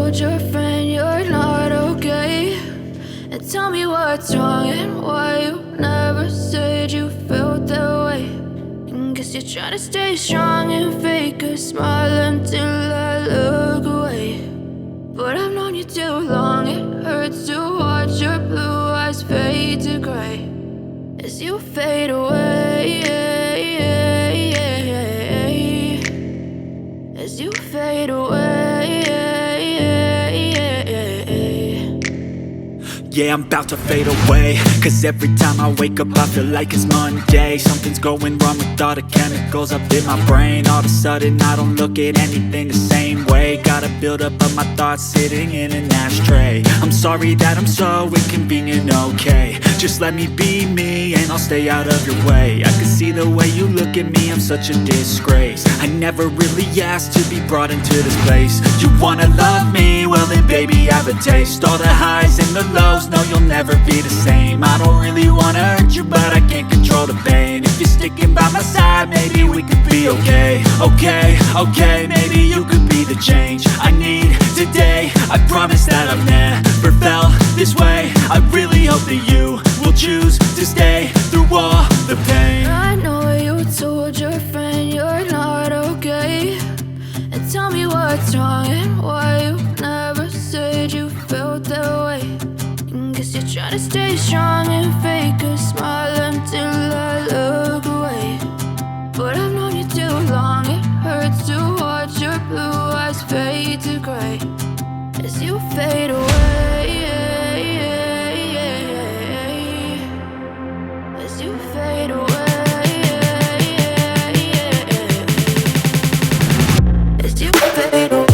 told your friend you're not okay? And tell me what's wrong and why you never said you felt that way. And guess you're trying to stay strong and fake a smile until I look away. But I've known you too long, it hurts to watch your blue eyes fade to gray as you fade away, as you fade away. Yeah, I'm about to fade away, cause every time I wake up I feel like it's Monday. Something's going wrong with all the chemicals up in my brain. All of a sudden I don't look at anything the same way. Got a buildup of my thoughts sitting in an ashtray. I'm sorry that I'm so inconvenient, okay? Just let me be me and I'll stay out of your way. I can see the way you look at me, I'm such a disgrace. I never really asked to be brought into this place. You wanna love me? Well then baby, have a taste. All the highs and the lows, no, you'll never be the same. I don't really wanna hurt you, but I can't control the pain. If you're sticking by my side, maybe we could be okay. Okay, maybe you could be the change I need today. I promise that I've never felt this way. I really hope that you will choose to stay through all the pain. I know you told your friend you're not okay. And tell me what's wrong and why you never said you felt that way. Guess you're trying to stay strong and fake a smile until I look away. But I've known you too long, it hurts to watch your blue eyes fade to gray as you fade away, as you fade away, as you fade away.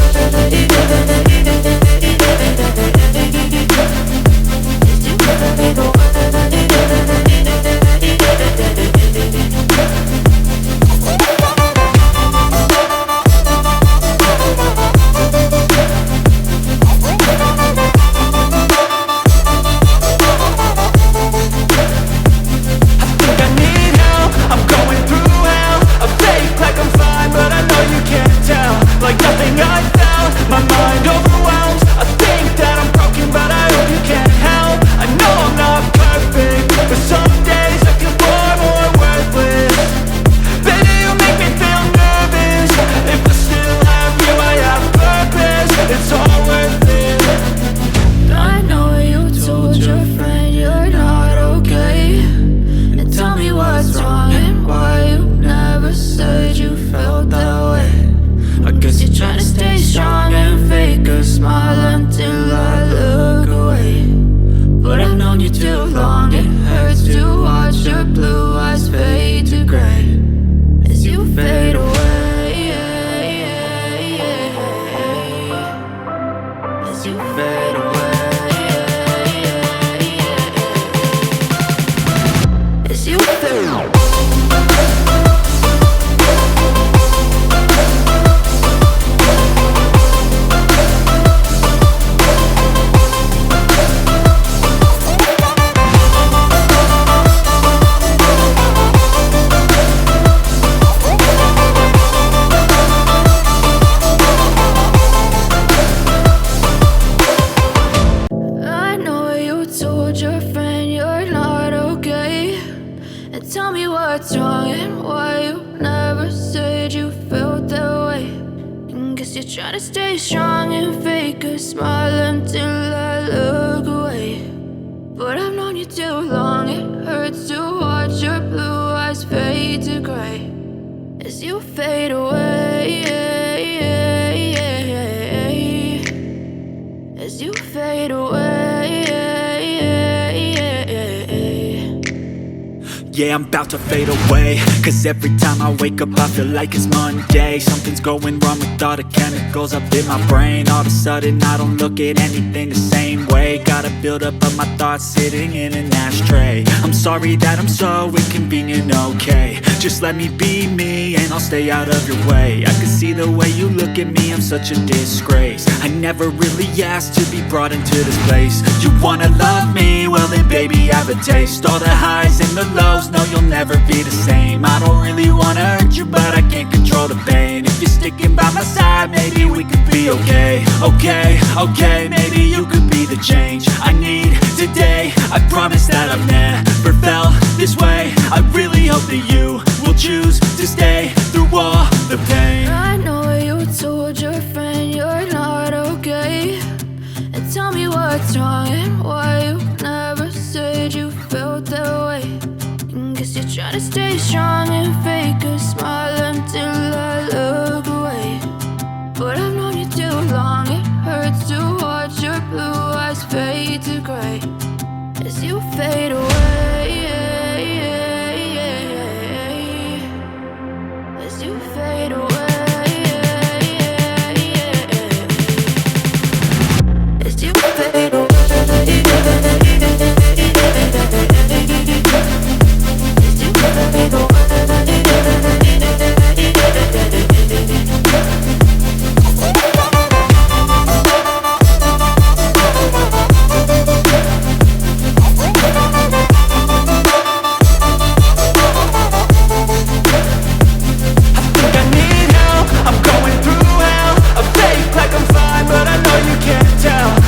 What's wrong and why you never said you felt that way. And guess you're trying to stay strong and fake a smile until I look away. But I've known you too long, it hurts to watch your blue eyes fade to gray as you fade away, as you fade away. Yeah, I'm about to fade away, cause every time I wake up I feel like it's Monday. Something's going wrong with all the chemicals up in my brain. All of a sudden I don't look at anything the same way. Got a buildup of my thoughts sitting in an ashtray. I'm sorry that I'm so inconvenient, okay? Just let me be me and I'll stay out of your way. I can see the way you look at me, I'm such a disgrace. I never really asked to be brought into this place. You wanna love me? Well then baby, have a taste. All the highs and the lows, no you'll never be the same. I don't really wanna hurt you, but I can't control the pain. If you're sticking by my side, maybe we could be okay. Okay, maybe you could be the change I need today. I promise that I've never felt this way. I really hope that you will choose to stay through all the pain. I know you told your friend you're not okay, and tell me what's wrong and why you never said you felt that way. And guess you're trying to stay strong and fake a smile until I look away. But I've known you too long, it hurts to watch your blue eyes fade to gray as you fade away. As you fade away. As you fade away. As you fade away.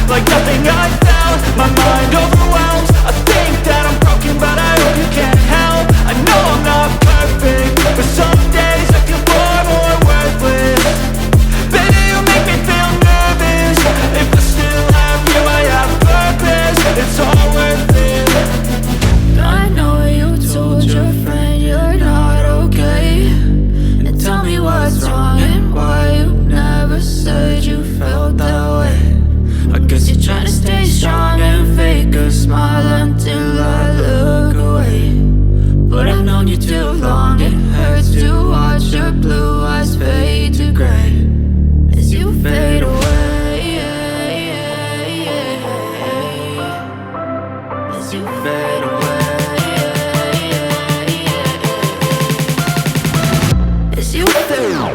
Like nothing I felt, my mind overwhelms. I think that I'm broken, but I hope you can't help. I know I'm not perfect, but some days I feel far more worthless. Baby, you make me feel nervous. If I still have you, I have purpose. It's all worth it. I know you told your friend you're not okay, and tell me what's wrong and why you never said you felt that way. I guess you're trying to stay strong and fake a smile until I look away. But I've known you too long, it hurts to watch your blue eyes fade to gray as you fade away. As you fade away. As you fade away.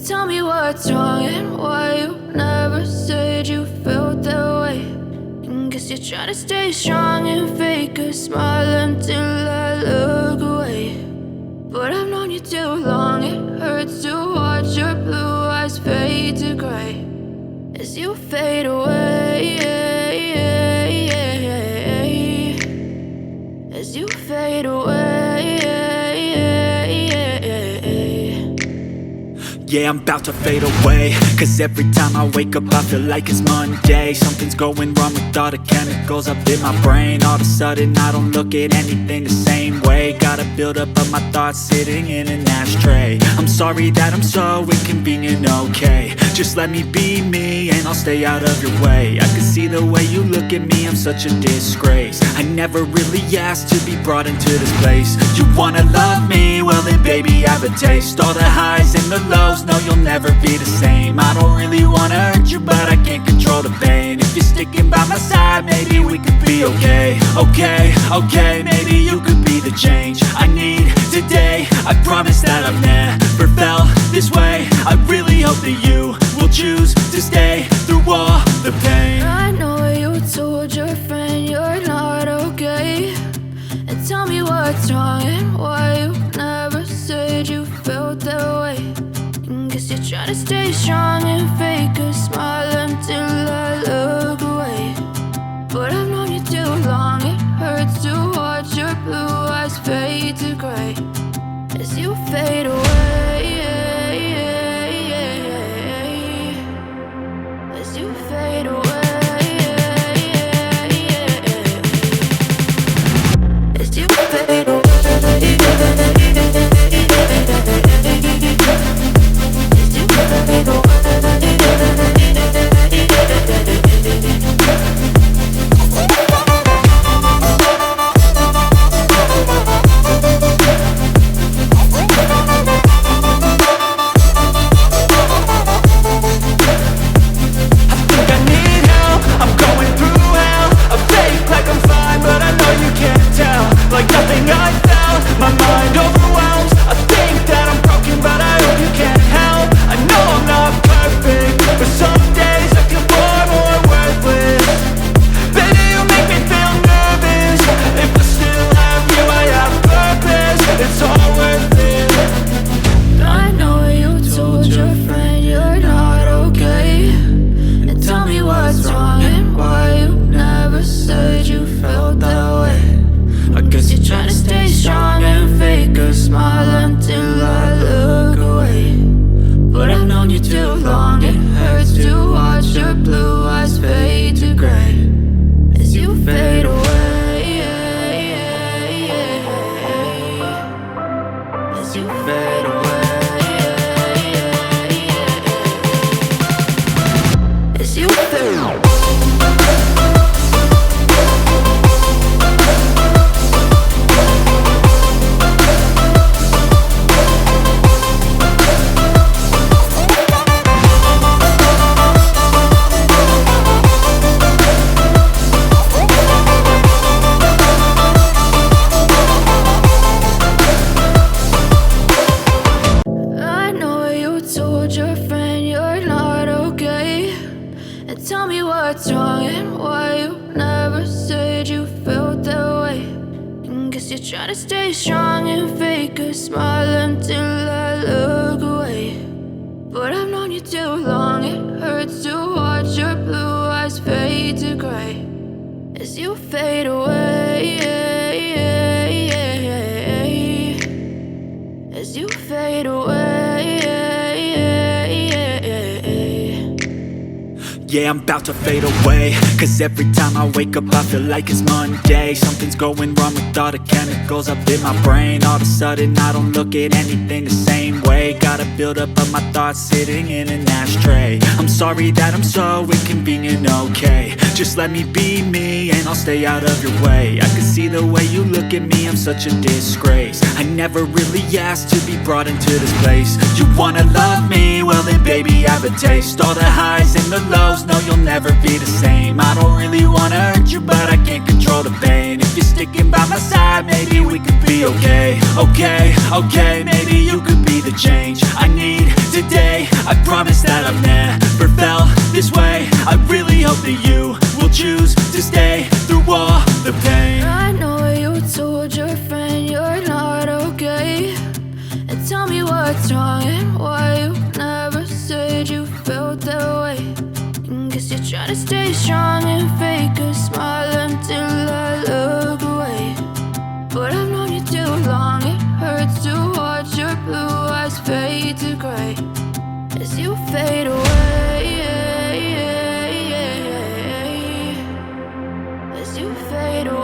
Tell me what's wrong and why you never said you felt that way. And guess you're trying to stay strong and fake a smile until I look away. But I've known you too long, it hurts to watch your blue eyes fade to gray as you fade away. As you fade away. Yeah, I'm about to fade away, cause every time I wake up I feel like it's Monday. Something's going wrong with all the chemicals up in my brain. All of a sudden I don't look at anything the same way. Got a buildup of my thoughts sitting in an ashtray. I'm sorry that I'm so inconvenient, okay. Just let me be me and I'll stay out of your way. I can see the way you look at me, I'm such a disgrace. I never really asked to be brought into this place. You wanna love me? Well then baby, have a taste. All the highs and the lows, no you'll never be the same. I don't really wanna hurt you, but I can't control the pain. If you're sticking by my side, maybe we could be okay. Okay, maybe you could be the change I need today. I promise that I've never felt this way. I really hope that you will choose to stay through all the pain. I know you told your friend you're not okay, and tell me what's wrong and why you never said you felt that way. And guess you're trying to stay strong and fake a smile until I look away. But I've known you too long, it hurts to watch your blue eyes fade to gray as you fade away. As you fade away. As you fade away. I know you told your friend you're not okay, and tell me what's wrong and why you never said you felt that way. And guess you're trying to stay strong and fake a smile until I look away. But I've known you too long, it hurts to watch your blue eyes fade to gray as you fade away, as you fade away. Yeah, I'm about to fade away, cause every time I wake up I feel like it's Monday. Something's going wrong with all the chemicals up in my brain. All of a sudden I don't look at anything the same way. Got a buildup of my thoughts sitting in an ashtray. I'm sorry that I'm so inconvenient, okay. Just let me be me and I'll stay out of your way. I can see the way you look at me, I'm such a disgrace. I never really asked to be brought into this place. You wanna love me? Well then baby have a taste. All the highs and the lows, no you'll never be the same. I don't really wanna hurt you but I can't control the pain. If you're sticking by my side maybe we could be okay. Okay, maybe you could be the change I need today. I promise that I've never felt this way. I really hope that you will choose to stay through all the pain. I know you told your friend you're not okay, and tell me what's wrong and why you never said you felt that way. And guess you're trying to stay strong and fake a smile until I look away. But I've known you too long, it hurts to watch your blue eyes fade to gray as you fade away, as you fade away.